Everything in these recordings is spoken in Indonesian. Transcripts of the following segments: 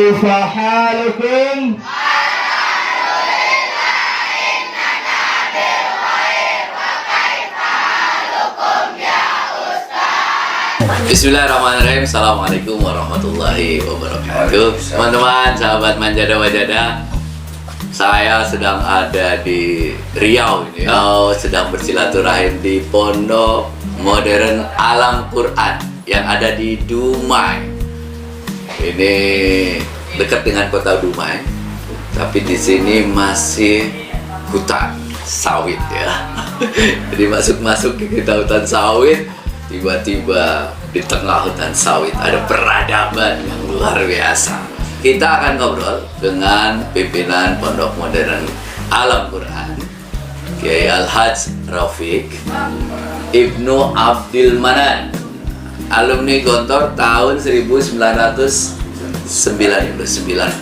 kaifa halukum? Bismillahirrahmanirrahim. Assalamualaikum warahmatullahi wabarakatuh. Teman-teman, sahabat Manjada Wajada, saya sedang ada di Riau ini. Sedang bersilaturahim di Pondok Modern Alam Quran yang ada di Dumai. Ini dekat dengan kota Dumai, tapi di sini masih hutan sawit ya. Jadi masuk ke kita hutan sawit, tiba-tiba di tengah hutan sawit ada peradaban yang luar biasa. Kita akan ngobrol dengan pimpinan Pondok Modern Alam Quran, Kiai Al-Hajj Rafiq Ibnu Abdul Manan, alumni Gontor tahun 1999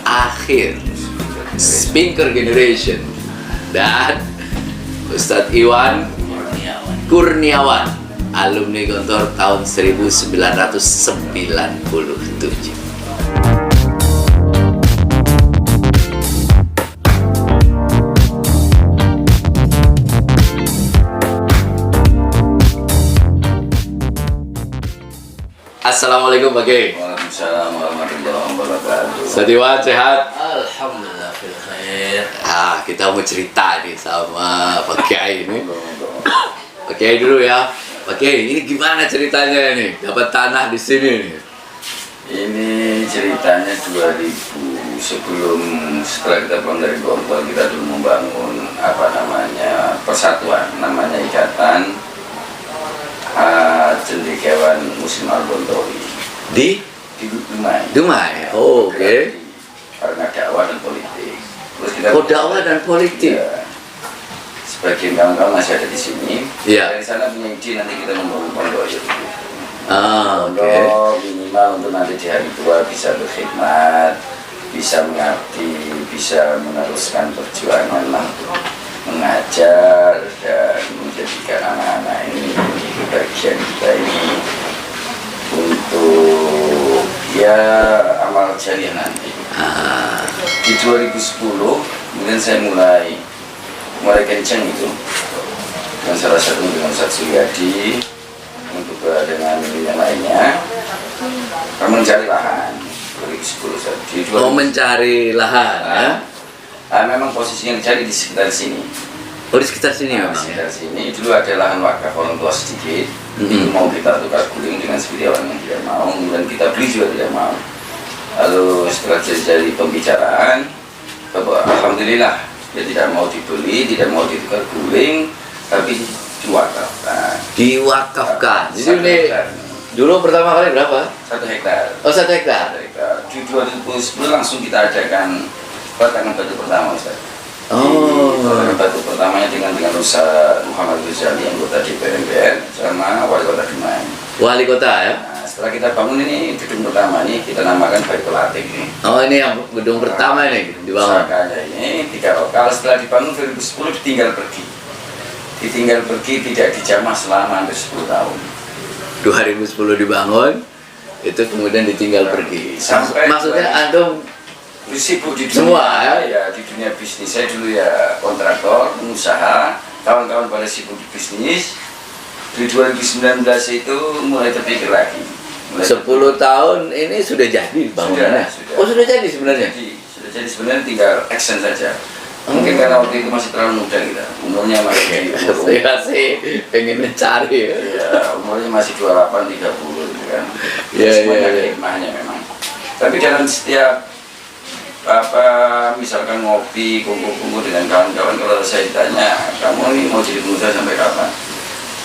akhir, Speaker Generation, dan Ustadz Iwan Kurniawan, alumni Gontor tahun 1997. Assalamualaikum Pak Kiai. Waalaikumsalam warahmatullahi wabarakatuh. Ustadz Iwan sehat? Alhamdulillah fil khair. Kita mau cerita nih sama Pak Kiai ini. Pak Kiai dulu ya. Pak Kiai, ini gimana ceritanya nih? Dapat tanah di sini nih. Ini ceritanya 2000 setelah kita pulang dari Gontor, kita dulu membangun persatuan, namanya Ikatan Cendekiawan Muslim Al-Gontori Di Dumai. Dumai. Oh, oke. Karena dakwah dan politik. Terus kita Dakwah dan politik. Ya, sebagian kawan-kawan masih ada di sini. Iya. Dari sana punya ide, nanti kita membangun pondok ya. Oke. Pondok minimal untuk nanti di hari tua bisa berkhidmat, bisa mengabdi, bisa meneruskan perjuangan lah, mengajar dan menjadikan anak-anak ini bagian kita ini untuk ya amal jariah nanti. Di 2010 kemudian saya mulai kencang itu dengan salah satu dengan Ustadz Suryadi untuk dengan yang lainnya mencari lahan 2010. Mencari lahan ya? Memang posisinya dicari di sekitar sini. Oh, di sekitar sini ya, Di sekitar sini dulu ada lahan wakaf orang tua sedikit. Itu mau kita tukar guling dengan sediawan yang tidak mau, kemudian kita beli juga tidak mau. Lalu setelah jadi pembicaraan, alhamdulillah dia tidak mau dibeli, tidak mau ditukar guling, tapi diwakafkan. Diwakafkan. Jadi ini dulu pertama kali berapa? 1 hektar. Oh, 1 hektar. Di 2010 langsung kita adakan peletakan batu pertama, Ustaz. Oh. Peletakan batu pertamanya dengan Ustaz Muhammad Ghazali, anggota DPR MPR, sama wali kota Dumai. Wali kota ya? Nah, setelah kita bangun ini gedung pertama ini kita namakan Baitul Atiq ini. Oh, ini yang gedung pertama nih dibangun. Usahanya ini 3 lokal. Setelah dibangun 2010 ditinggal pergi. Ditinggal pergi, tidak dijamah selama hampir 10 tahun. 2010 dibangun, itu kemudian ditinggal pergi. Sampai Maksudnya antum sibuk di dunia, semua ya di dunia bisnis. Saya dulu ya kontraktor, pengusaha, kawan-kawan pada sibuk di bisnis. Di 2019 itu mulai terpikir lagi. 10 tahun ini sudah jadi bangunannya. Sudah. Oh, sudah jadi sebenarnya. Sudah jadi sebenarnya, tinggal action saja. Mungkin karena waktu itu masih terlalu muda kita, umurnya masih Saya sih pengen mencari ya. Ya, umurnya masih 28, 30 gitu kan. Iya, Semuanya iya, ada iya. hikmahnya memang. Tapi dalam setiap misalkan ngopi, kumpul-kumpul dengan kawan-kawan, kalau saya ditanya, kamu ini mau jadi pengusaha sampai kapan?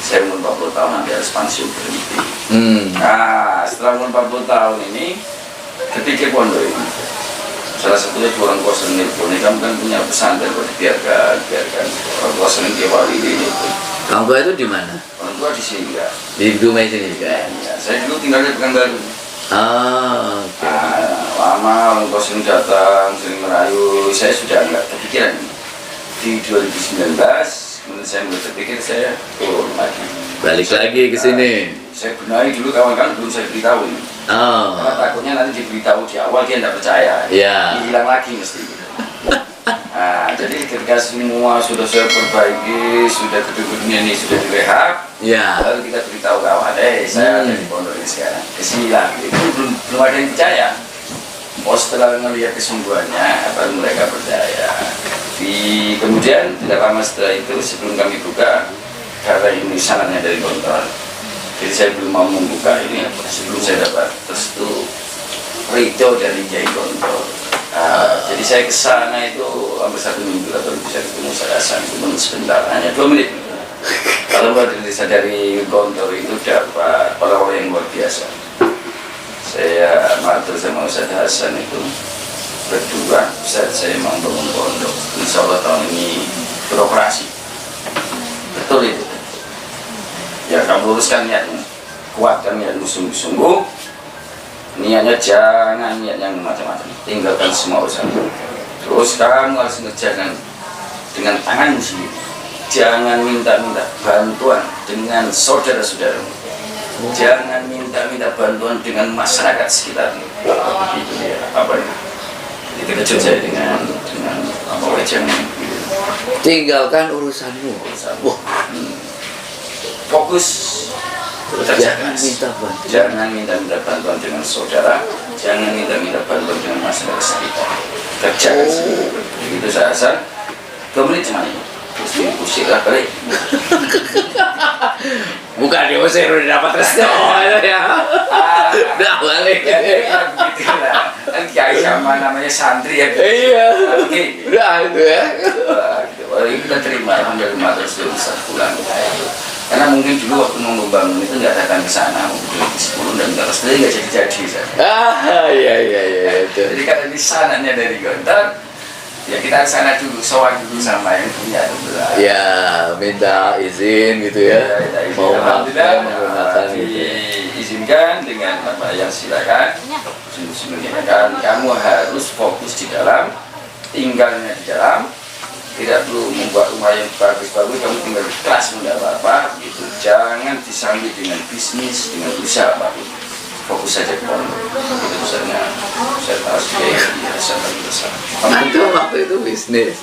Saya umur 40 tahun nanti harus pensiun berhenti. Nah, setelah umur 40 tahun ini, kepikir pondok ini. Salah satunya di orang tua sendiri, kamu kan punya pesantren, biarkan orang tua sendiri dia wali ini. Orang tua itu di mana? Orang tua di sini ya. Di Dumai sini juga. Ya, saya dulu tinggal di Pekanbaru. Oke. Lama orang tua sering datang, sering merayu. Saya sudah enggak kepikiran. Di 2019, kemudian saya mulai terpikir saya turun lagi. Balik lagi ke sini. Saya benahi dulu kawan-kawan belum saya beritahu ini. Oh. Karena takutnya nanti diberitahu di awal dia tidak percaya. Iya. Hilang lagi mesti. Nah, jadi ketika semua sudah saya perbaiki, sudah gedung-gedungnya ini sudah direhab, Iya. lalu kita beritahu kawan, saya ada di pondok ini sekarang. Kesinilah, itu belum ada yang percaya. Oh, setelah melihat kesembuhannya, baru mereka percaya. Kemudian tidak lama setelah itu, sebelum kami buka, karena ini sanatnya dari Gontor, jadi saya belum mau membuka ini sebelum saya dapat restu Ridho dari Kiai Gontor. Jadi saya ke sana itu hampir 1 minggu atau bisa ketemu saya itu sebentar, hanya 2 menit. Kalau dari desa dari Gontor itu dapat orang-orang yang luar biasa. Saya matur sama Ustaz Hasan itu berdua, Ustaz saya mau bangun pondok, insya Allah tahun ini beroperasi. Betul itu. Ya kamu luruskan niatmu, kuatkan niatmu sungguh-sungguh. Niatnya jangan niat yang macam-macam, tinggalkan semua urusan. Terus kamu harus ngerjakan dengan tanganmu sendiri. Jangan minta-minta bantuan dengan saudara-saudaramu. Jangan minta-minta bantuan dengan masyarakat sekitarmu. Begitu dia, apa ini? Jadi kejut saya dengan apa wajahnya. Tinggalkan urusanmu. Wah. Fokus. Jangan minta bantuan dengan saudara, jangan minta bantuan dengan masyarakat sekitar. Kerjakan sendiri. Begitu saya rasa 2 menit cuma ini. Terus diusirlah balik. Bukan diusir, udah dapat restu ya. Udah balik. Ya, begitu lah. Kan kiai sama namanya santri ya. Iya. Oke. Udah itu ya. Kita terima alhamdulillah terus pulang. Karena mungkin dulu waktu mau membangun itu nggak datang ke sana, mungkin di 10 dan nggak restu, nggak jadi Iya. Jadi karena di sananya dari Gontor, ya kita ke sana dulu, sowan dulu sama yang punya dulu. Ya, minta izin gitu ya. Mau menggunakan gitu. Diizinkan dengan apa yang silakan. Sungguh-sungguhnya kan kamu harus fokus di dalam, tinggalnya di dalam. Tidak perlu membuat rumah yang bagus-bagus, kamu tinggal di kelas tidak apa-apa gitu. Jangan disambut dengan bisnis, dengan usaha apapun. Fokus saja ke pondok. Itu misalnya saya harus Itu waktu itu bisnis.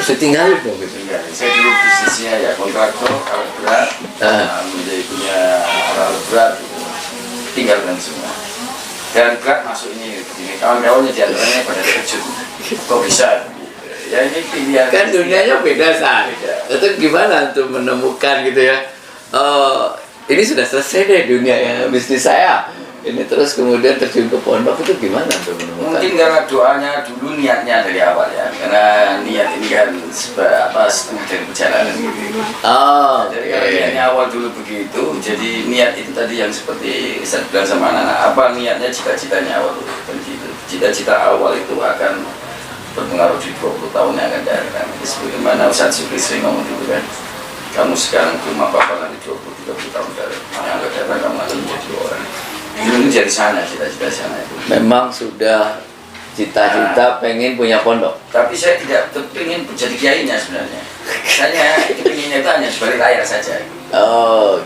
Terus ditinggalin dong gitu. Saya dulu bisnisnya ya kontraktor, alat berat, menjadi punya alat berat, gitu. Tinggalkan semua. Dan berat masuk ini kawan-kawannya diantaranya pada terkejut. Kok bisa? Ya ini pilihan. Kan dunianya beda saja. Itu gimana untuk menemukan gitu ya? Ini sudah selesai deh dunia ya bisnis saya. Ini terus kemudian terjun ke pondok itu gimana untuk menemukan? Mungkin karena doanya dulu niatnya dari awal ya. Karena niat ini kan studi dari perjalanan gitu. Jadi kalau niatnya awal dulu begitu, jadi niat itu tadi yang seperti saya bilang sama anak-anak, apa niatnya cita-citanya awal dulu begitu. Cita-cita awal itu akan berpengaruh di 20 tahun yang akan datang. Sebagaimana Ustaz Syukri sering ngomong dulu kan, kamu sekarang belum apa-apa, nanti 20-30 tahun yang akan datang kamu akan menjadi orang. Itu dari sana, cita-cita sana itu. Memang sudah cita-cita pengen punya pondok. Tapi saya tidak ingin menjadi kiainya sebenarnya. Saya inginnya itu hanya sebagai layar saja.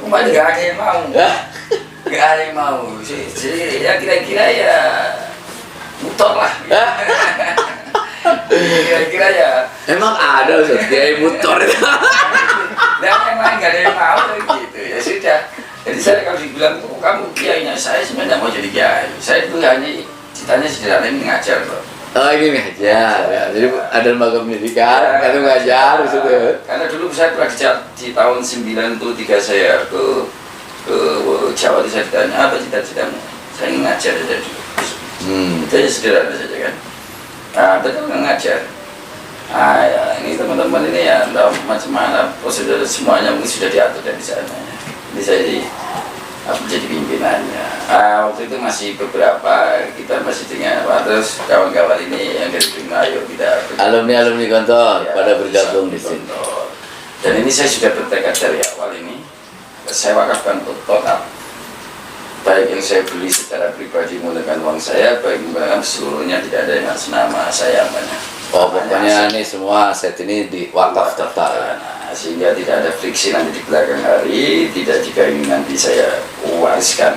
Cuma nggak ada yang mau. Nggak ada yang mau. Jadi ya kira-kira ya mutor lah. Kira-kira ya. Emang ada Ustaz kiai motor itu. Dan yang lain nggak ada yang mau gitu. Ya sudah. Jadi saya kalau dibilang kamu kiainya, saya sebenarnya mau jadi kiai. Saya itu hanya citanya sederhana ini ngajar loh. Ini ngajar. Ya. Jadi ada lembaga pendidikan, ada ngajar gitu. Karena dulu saya pernah di tahun 93 saya ke Jawa, itu saya ditanya apa cita-citamu. Saya ingin ngajar saja dulu. Itu aja sederhana saja kan. Betul ngajar. Ya, ini teman-teman ini ya macam mana prosedur semuanya mungkin sudah diatur dari sana. Ini saya jadi pimpinannya. Waktu itu masih beberapa, kita masih dengan terus kawan-kawan ini yang dari Bima, ayo kita alumni Gontor ya, pada bergabung di sini. Dan ini saya sudah bertekad dari awal ini, saya wakafkan total. Baik yang saya beli secara pribadi menggunakan uang saya, baik menggunakan seluruhnya tidak ada yang atas nama saya banyak. Pokoknya ini semua aset ini di wakaf total. sehingga tidak ada friksi nanti di belakang hari, tidak jika ini nanti saya wariskan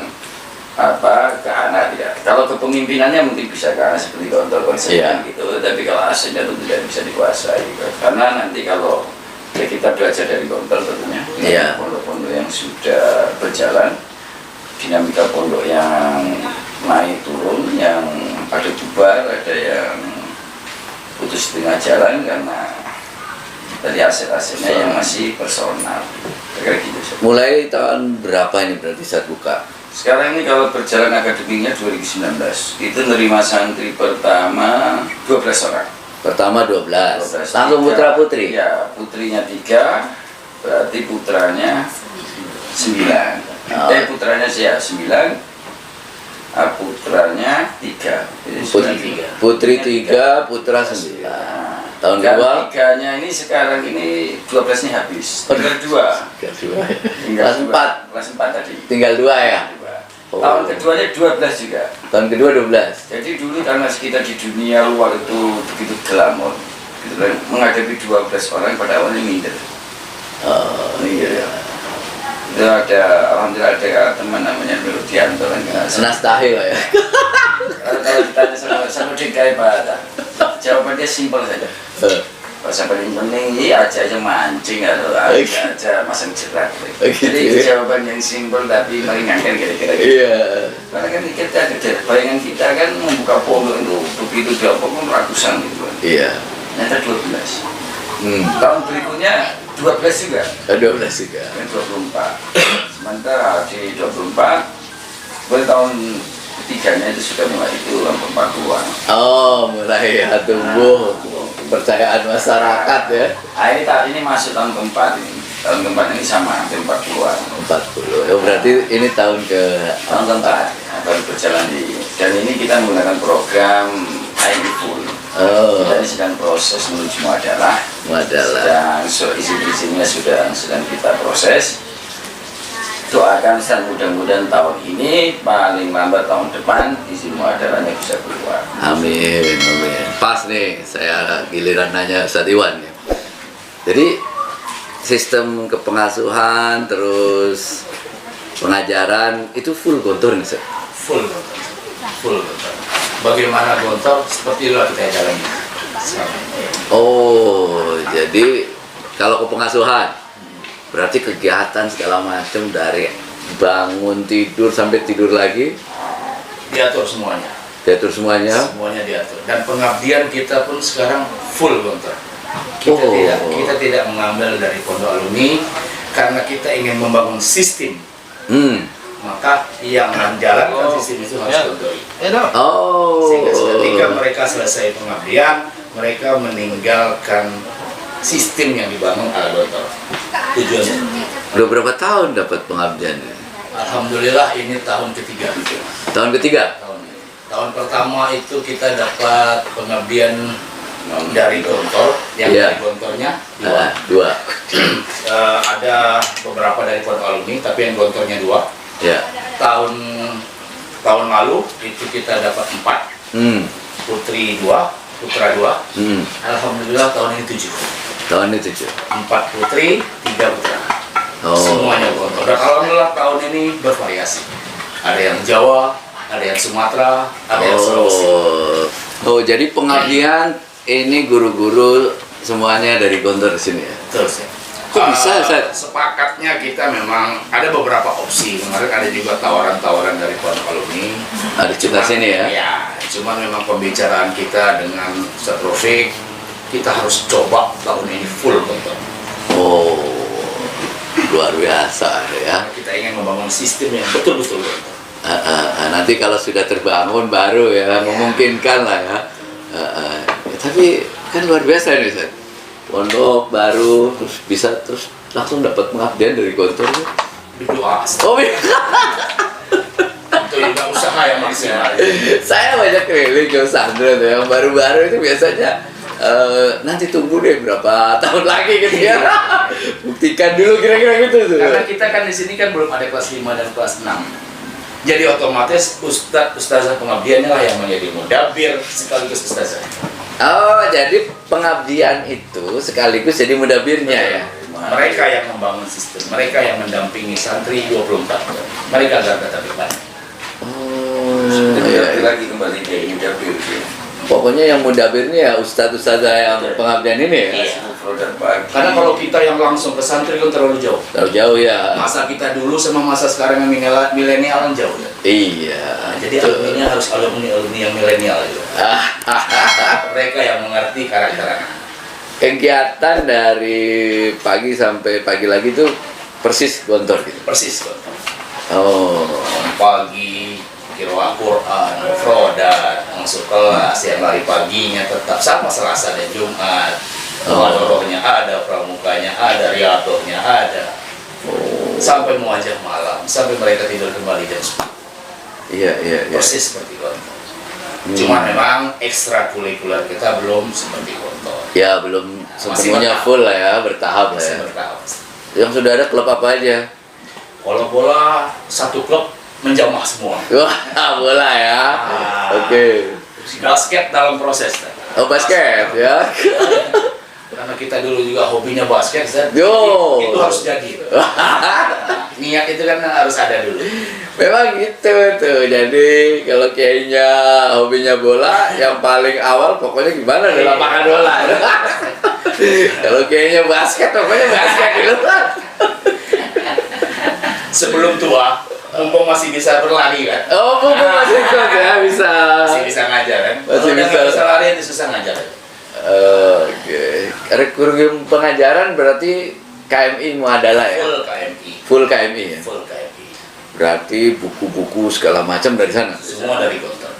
ke anak tidak. Kalau kepemimpinannya mungkin bisa ke anak seperti Gontor konsepnya gitu, tapi kalau asetnya itu tidak bisa dikuasai gitu. Karena nanti kalau kita belajar dari Gontor tentunya, pondok-pondok yang sudah berjalan, dinamika pondok yang naik turun, yang ada bubar, ada yang putus tengah jalan karena dari aset-asetnya yang masih personal. Kira-kira gitu. Mulai tahun berapa ini berarti saat buka? Sekarang ini kalau berjalan akademiknya 2019, itu nerima santri pertama 12 orang. Pertama 12. Langsung putra putri? Ya, putrinya 3, berarti putranya 9. Putranya 9, putranya 3. Putri 3, putra 9. Tahun kedua? Tiganya ini sekarang ini 12 ini habis. Tinggal 2. Kelas 4. Kelas 4 tadi. Tinggal 2 ya? Tahun keduanya 12 juga. Tahun kedua 12. Jadi dulu karena kita di dunia luar itu begitu glamor, gitu kan, menghadapi 12 orang pada awalnya minder. Iya. Itu alhamdulillah ada teman namanya Melodianto kan. Senastahil ya. Kalau ditanya sama DKI Pak, jawaban dia simpel saja. Bahasa paling penting aja mancing atau aja masang jerat. Jadi jawaban yang simpel tapi meringankan kira-kira. Iya. Karena kan kita ada bayangan kita kan membuka pondok itu begitu diapapun ratusan gitu kan. Iya. Nyata 12. Tahun berikutnya 12 juga. 12 juga. 24. Sementara di 24, tahun ketiganya itu sudah mulai itu lampu 40-an. Oh, mulai ya tumbuh kepercayaan masyarakat ya. Ini masuk tahun keempat ini. Tahun keempat ini sama hampir 40-an. 40. Oh, berarti ini tahun keempat. Baru berjalan dan ini kita menggunakan program IMI full. Kita ini sedang proses menuju muadalah. Dan izin-izinnya sedang kita proses. Doakan mudah-mudahan tahun ini paling lambat tahun depan izin muadalahnya bisa keluar. Amin, amin. Pas nih, saya giliran nanya Ustadz Iwan ya. Jadi sistem kepengasuhan terus pengajaran itu full Gontor nih, Ustaz? Full Gontor. Bagaimana Gontor seperti itulah kita jalani. Oh, jadi kalau kepengasuhan berarti kegiatan segala macam dari bangun tidur sampai tidur lagi diatur semuanya. Semuanya diatur. Dan pengabdian kita pun sekarang full Gontor. Kita tidak mengambil dari pondok alumni karena kita ingin membangun sistem. Maka yang menjalankan sistem itu harus Gontor. Sehingga ketika mereka selesai pengabdian, mereka meninggalkan sistem yang dibangun oleh Gontor. Tujuannya. Udah berapa tahun dapat pengabdiannya? Alhamdulillah ini tahun ketiga. Tahun ketiga? Tahun pertama itu kita dapat pengabdian dari Gontor, yang dari Gontornya dua. Ada beberapa dari pondok alumni, tapi yang Gontornya 2. Ya. Tahun lalu itu kita dapat 4, putri 2, putra 2. Alhamdulillah tahun ini 7. 4 putri, 3 putra. Semuanya Gontor. Dan alhamdulillah tahun ini bervariasi. Ada yang Jawa, ada yang Sumatera, ada yang Sulawesi. Jadi pengabdian ini guru-guru semuanya dari Gontor sini ya? Terus ya. Kok bisa, Ustaz? Sepakatnya kita memang ada beberapa opsi. Kemarin ada juga tawaran-tawaran dari pondok alumni. Ada cerita sini ya? Ya, cuman memang pembicaraan kita dengan Ustaz Rafiq, kita harus coba tahun ini full Gontor. Luar biasa ya. Kita ingin membangun sistem yang betul-betul Gontor. Nanti kalau sudah terbangun baru ya, memungkinkan lah ya. Tapi kan luar biasa nih, Ustaz. Pondok baru terus langsung dapat pengabdian dari Gontor. Berdoa. Itu juga usaha yang maksimal. Saya banyak keliling ke pesantren yang baru-baru itu biasanya nanti tunggu deh berapa tahun lagi gitu ya. Buktikan dulu kira-kira gitu tuh. Karena kita kan di sini kan belum ada kelas 5 dan kelas 6. Jadi otomatis ustazah pengabdiannya lah yang menjadi mudabir sekaligus ustazah. Jadi pengabdian itu sekaligus jadi mudabirnya ya. Mereka yang membangun sistem, mereka yang mendampingi santri 24 jam. Mereka garda terdepan. Lagi kembali ke mudabir. Pokoknya yang mudabir ini ya ustadz-ustadzah yang pengabdian ini ya. Karena kalau kita yang langsung ke santri kan terlalu jauh. Terlalu jauh ya. Masa kita dulu sama masa sekarang yang milenial kan jauh ya. Iya. Jadi alumni harus alumni yang milenial juga. Mereka yang mengerti karakter anak. Kegiatan dari pagi sampai pagi lagi tuh persis gontor gitu. Persis kok. Oh. Pagi kira Quran, Frodat, masuk kelas, yang lari paginya tetap sama Selasa dan Jumat. Muhadharahnya ada, pramukanya ada, riadohnya ada. Sampai muajah malam, sampai mereka tidur kembali jam 10. Iya. Persis seperti gontor. Cuma memang ekstrakurikuler kita belum seperti gontor. Ya belum Masih sepenuhnya bertahap. full lah ya, bertahap lah Masih ya. bertahap. Yang sudah ada klub apa aja? Kalau bola satu klub menjamah semua. Wah, bola ya. Oke. Basket dalam proses. Oh, basket ya. Karena kita dulu juga hobinya basket, Zat. Yo. Itu harus jadi. Niat itu kan harus ada dulu. Memang gitu tuh. Jadi kalau kayaknya hobinya bola, yang paling awal pokoknya gimana di lapangan bola. Kalau kayaknya basket, pokoknya basket gitu. Sebelum tua, mumpung masih bisa berlari kan. Oh, bukan masih ikut ya, bisa. Masih bisa ngajar kan. Masih Kalau udah bisa. nggak bisa lari itu susah ngajar. Oke. Kurikulum pengajaran berarti KMI Muadalah ya. Full KMI. Full KMI ya. Full KMI. Berarti buku-buku segala macam dari sana. Semua dari Gontor.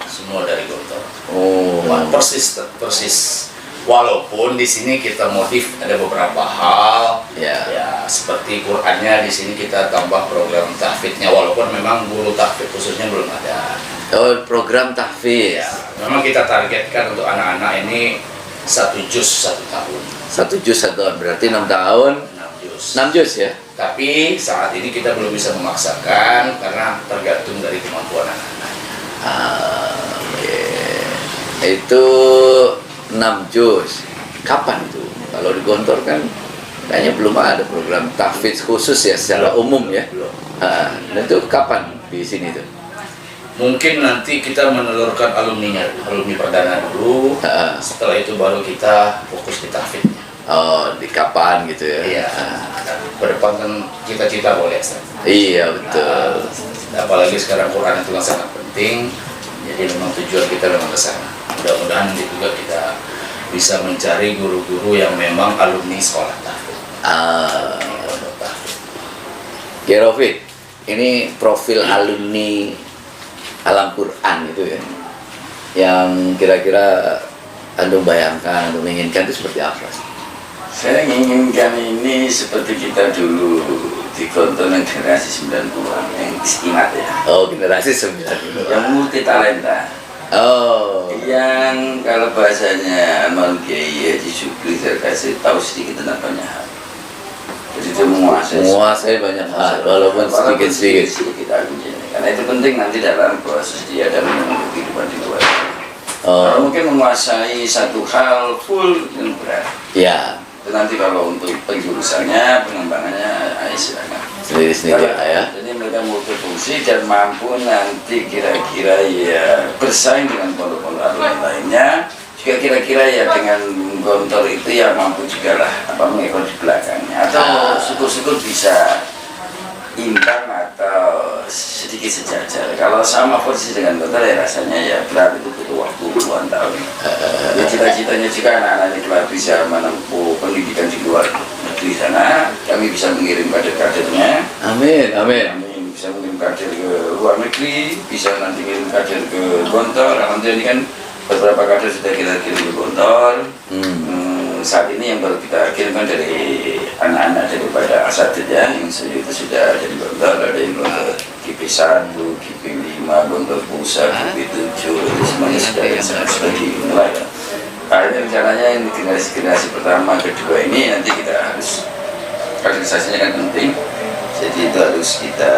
Semua dari Gontor. Oh. Persis. Walaupun di sini kita modif ada beberapa hal, Ya. seperti Qurannya di sini kita tambah program tahfidnya, walaupun memang guru tahfid khususnya belum ada. Oh, program tahfiz. Ya, memang kita targetkan untuk anak-anak ini 1 juz 1 tahun, 1 juz 1 tahun, berarti 6 tahun. 6 juz. 6 juz ya. Tapi saat ini kita belum bisa memaksakan karena tergantung dari kemampuan anak-anak. Oke. Itu 6 juz. Kapan itu? Kalau di Gontor kan kayaknya belum ada program tahfiz khusus ya secara umum ya. Belum. Dan itu kapan di sini tuh? Mungkin nanti kita menelurkan alumni perdana dulu. Setelah itu baru kita fokus di tahfidnya. Oh, di kapan gitu ya? Iya. Ke depan kan cita-cita boleh. Iya, betul. Apalagi sekarang Quran itu kan sangat penting. Jadi memang tujuan kita memang ke sana. Mudah-mudahan nanti juga kita bisa mencari guru-guru yang memang alumni sekolah tahfidz. Gerofit, ini profil alumni Alam Quran itu ya, yang kira-kira Anda bayangkan, Anda menginginkan itu seperti apa sih? Saya menginginkan ini seperti kita dulu di konten generasi 90-an yang ingat ya. Oh, generasi 90. Yang multi talenta. Oh. Yang kalau bahasanya Almarhum Kiai Haji Syukri saya kasih tahu sedikit tentang banyak hal. Jadi dia menguasai banyak hal, walaupun sedikit-sedikit. Karena itu penting nanti dalam proses dia dalam kehidupan di luar. Oh. Kalau mungkin menguasai satu hal full dan berat. Ya. Itu nanti kalau untuk penjurusannya, pengembangannya, ayo silakan. Sendiri-sendiri ya. Jadi mereka multifungsi dan mampu nanti kira-kira ya bersaing dengan pondok-pondok alumni lainnya. Juga kira-kira ya dengan Gontor itu ya mampu juga lah apa mengekor di belakangnya. Atau syukur-syukur bisa imbang atau sedikit sejajar. Kalau sama posisi dengan Gontor ya rasanya ya berat, itu butuh waktu puluhan tahun. Ya cita-citanya juga anak-anak ini telah bisa menempuh pendidikan di luar negeri sana. Kami bisa mengirim kader-kadernya. Amin, amin. Kami bisa mengirim kader ke luar negeri, bisa nanti mengirim kader ke Gontor. Alhamdulillah ini kan beberapa kader sudah kita kirim ke Gontor. Saat ini yang baru kita kirimkan dari anak-anak daripada Asatid ya, yang itu sudah dari Gontor, ada yang Gontor GP1, GP5, Gontor Pusat, GP7, itu semuanya sudah dimulai ya. Akhirnya rencananya ini generasi pertama, kedua ini nanti kita harus kaderisasinya kan penting, jadi itu harus kita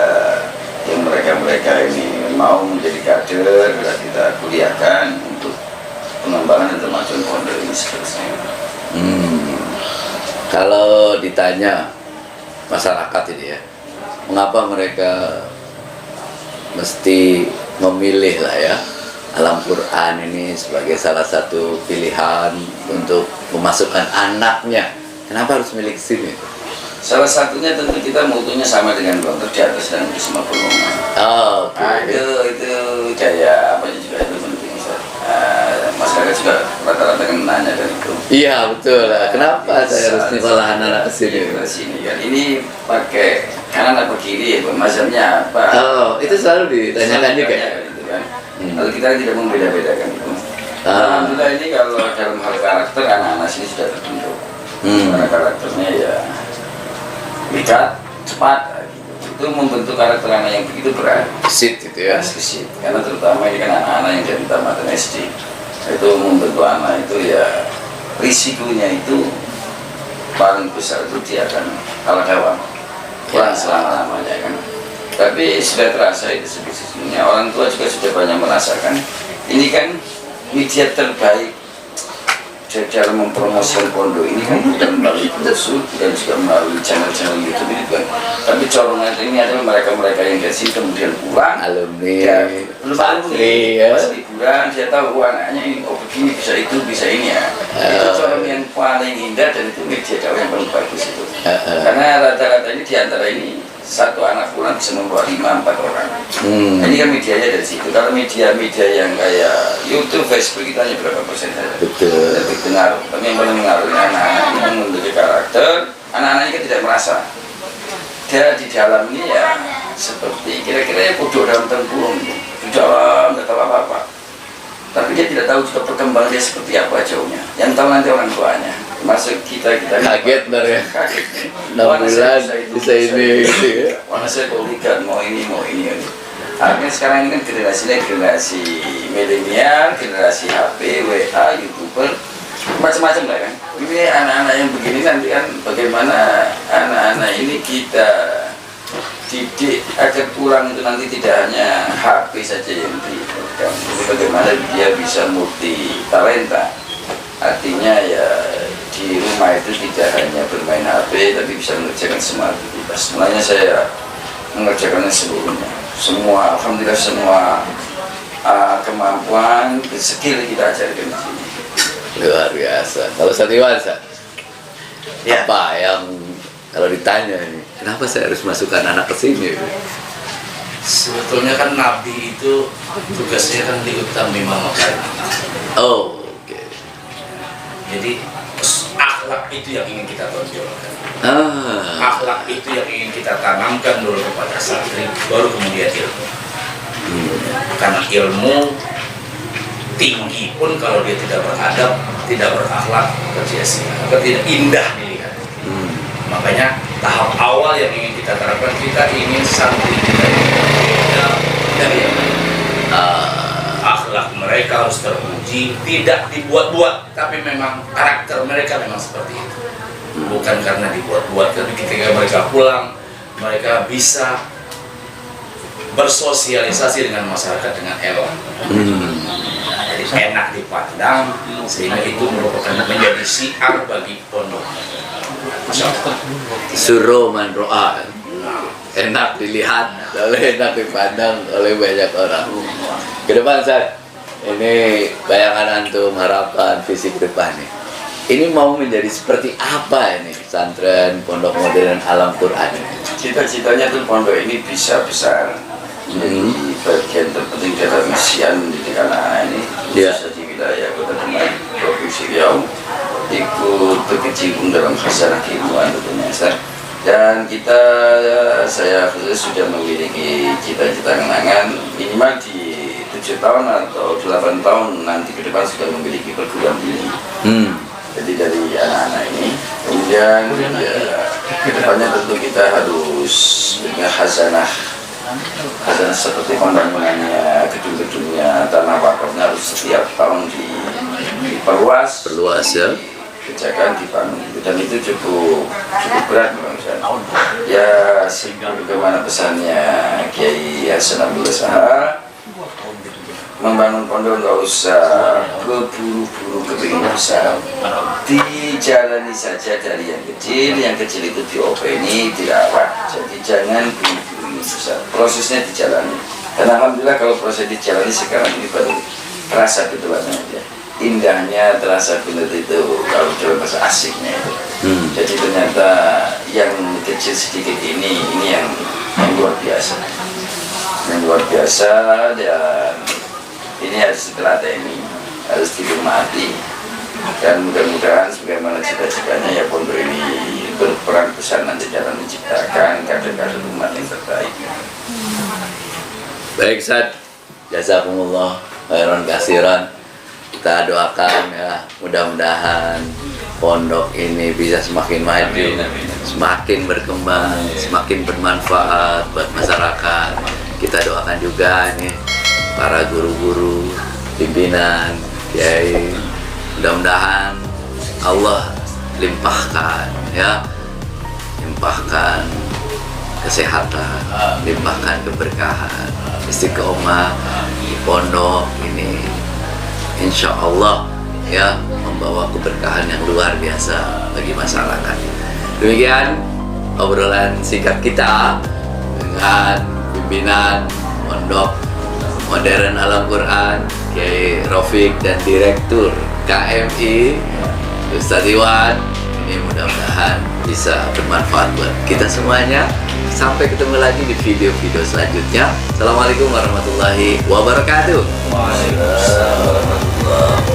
yang mereka ini mau menjadi kader kita kuliahkan untuk pengembangan dan kemajuan pondok ini seterusnya. Kalau ditanya masyarakat ini ya, mengapa mereka mesti memilih lah ya Alam Quran ini sebagai salah satu pilihan untuk memasukkan anaknya? Kenapa harus milih sini? Salah satunya tentu kita mutunya sama dengan Gontor di atas dan di semua golongan. Oh, oke. Itu kayak apa juga itu penting. Masyarakat juga rata-rata kan nanya kan itu. Iya betul lah. Kenapa saya harus nyekolah anak-anak ke sini? Ke sini kan. Ini pakai kanan apa kiri, mazhabnya apa? Oh, itu selalu ditanyakan juga. Gitu kan. Lalu kita tidak membeda-bedakan itu. Alhamdulillah ini kalau dalam hal karakter anak-anak sini sudah terbentuk. Karena karakternya ya dekat, cepat. Itu membentuk karakter anak yang begitu berat. Gesit gitu ya. Gesit. Karena terutama ini kan anak-anak yang dari tamatan SD. Itu membentuk anak itu ya risikonya itu paling besar itu dia akan kalah kawan. Kurang selama-lamanya kan. Tapi sudah terasa itu sebetulnya orang tua juga sudah banyak merasakan. Ini kan media terbaik dalam mempromosikan pondok ini kan bukan melalui brosur dan juga melalui channel-channel YouTube ini kan. Tapi corongan ini adalah mereka-mereka yang dari sini kemudian pulang alumni, ya, belum santri ya. Pas liburan dia tahu anaknya ini oh begini bisa itu bisa ini ya. Itu corong yang paling indah dan itu media dakwah yang paling bagus itu. Karena rata-rata ini diantara ini satu anak pulang bisa membawa 5-4 orang. Ini kan medianya dari situ. Kalau media-media yang kayak YouTube, Facebook kita hanya berapa persen saja. Betul. Lebih pengaruh. Tapi yang paling mengaruhi anak-anak ini memiliki karakter. Anak-anak ini tidak merasa. Dia di dalam ini ya seperti kira-kira bodoh dalam tempurung. Di dalam tidak tahu apa-apa. Tapi dia tidak tahu juga perkembangan dia seperti apa jauhnya. Yang tahu nanti orang tuanya. Masuk kita kaget benar ya. Kaget. 6 bulan bisa ini gitu ya. Mana saya polikan mau ini. Akhirnya sekarang ini kan generasinya generasi milenial, generasi HP, WA, YouTuber, macam-macam lah kan. Ini anak-anak yang begini nanti kan bagaimana anak-anak ini kita didik agar pulang itu nanti tidak hanya HP saja yang diberikan. Bagaimana dia bisa multi talenta. Artinya ya di rumah itu tidak hanya bermain HP tapi bisa mengerjakan semua aktivitas. Mulanya saya mengerjakannya seluruhnya. Semua, alhamdulillah semua kemampuan, skill kita ajarkan di sini. Luar biasa. Kalau Satiwan, Ya. apa yang kalau ditanya ini, kenapa saya harus masukkan anak ke sini? Sebetulnya kan Nabi itu tugasnya kan diutami memakai. Oh, oke. Jadi akhlak itu yang ingin kita tonjolkan. Akhlak itu yang ingin kita tanamkan dulu kepada santri, baru kemudian ilmu. Karena ilmu tinggi pun kalau dia tidak beradab, tidak berakhlak, sia-sia, atau tidak indah dilihat. Makanya tahap awal yang ingin kita terapkan, kita ingin santri kita beda dari yang lain. Akhlak mereka harus teruji, tidak dibuat-buat, tapi memang karakter mereka memang seperti itu. Bukan karena dibuat-buat, tapi ketika mereka pulang, mereka bisa bersosialisasi dengan masyarakat dengan elok. Jadi enak dipandang, sehingga itu merupakan menjadi syiar bagi pondok. Suruh man ro'a, enak dilihat, enak dipandang oleh banyak orang. Ke depan Ustaz, ini bayangan antum, harapan, visi ke depan nih. Ini mau menjadi seperti apa ini pesantren Pondok Modern Alam Quran ini? Cita-citanya tuh pondok ini bisa besar. Jadi bagian terpenting dalam misian mendidik anak-anak ini khususnya di wilayah Kota Demak, Provinsi Riau, ikut berkecimpung dalam khasanah keilmuan tentunya Ustaz. Dan kita, saya khusus sudah memiliki cita-cita kenangan minimal di 7 tahun atau 8 tahun nanti ke depan sudah memiliki perguruan tinggi. Jadi dari anak-anak ini, kemudian ya, ke depannya tentu kita harus punya khasanah seperti pembangunannya, gedung-gedungnya, tanah wakafnya harus setiap tahun diperluas ya. Kerjakan dibangun dan itu cukup berat memang Ustaz. Ya sebagaimana pesannya Kiai Hasan Abdul Sahar, membangun pondok nggak usah keburu-buru kepingin besar, dijalani saja dari yang kecil itu diopeni, dirawat. Jadi jangan buru-buru besar, prosesnya dijalani. Dan alhamdulillah kalau proses dijalani sekarang ini baru terasa betulannya ya. Indahnya terasa benar itu kalau dalam bahasa asiknya itu. Jadi ternyata yang kecil sedikit ini yang luar biasa, yang luar biasa, dan ini harus ditelaten, harus dihormati, dan mudah-mudahan sebagaimana cita-citanya ya pondok ini berperan besar nanti dalam menciptakan kader-kader umat yang terbaik. Baik, Ustaz, jazakumullah khairan kasiran. Kita doakan ya, mudah-mudahan pondok ini bisa semakin maju, semakin berkembang, semakin bermanfaat buat masyarakat. Kita doakan juga nih para guru-guru, pimpinan, kiai, mudah-mudahan Allah limpahkan ya, limpahkan kesehatan, limpahkan keberkahan, istiqomah di pondok ini, insya Allah ya, membawa keberkahan yang luar biasa bagi masyarakat. Demikian obrolan singkat kita dengan pimpinan Pondok Modern Alam Quran Kiai Rafiq dan Direktur KMI Ustadz Iwan. Ini mudah-mudahan bisa bermanfaat buat kita semuanya. Sampai ketemu lagi di video-video selanjutnya. Assalamualaikum warahmatullahi wabarakatuh. Waalaikumsalam warahmatullahi wabarakatuh.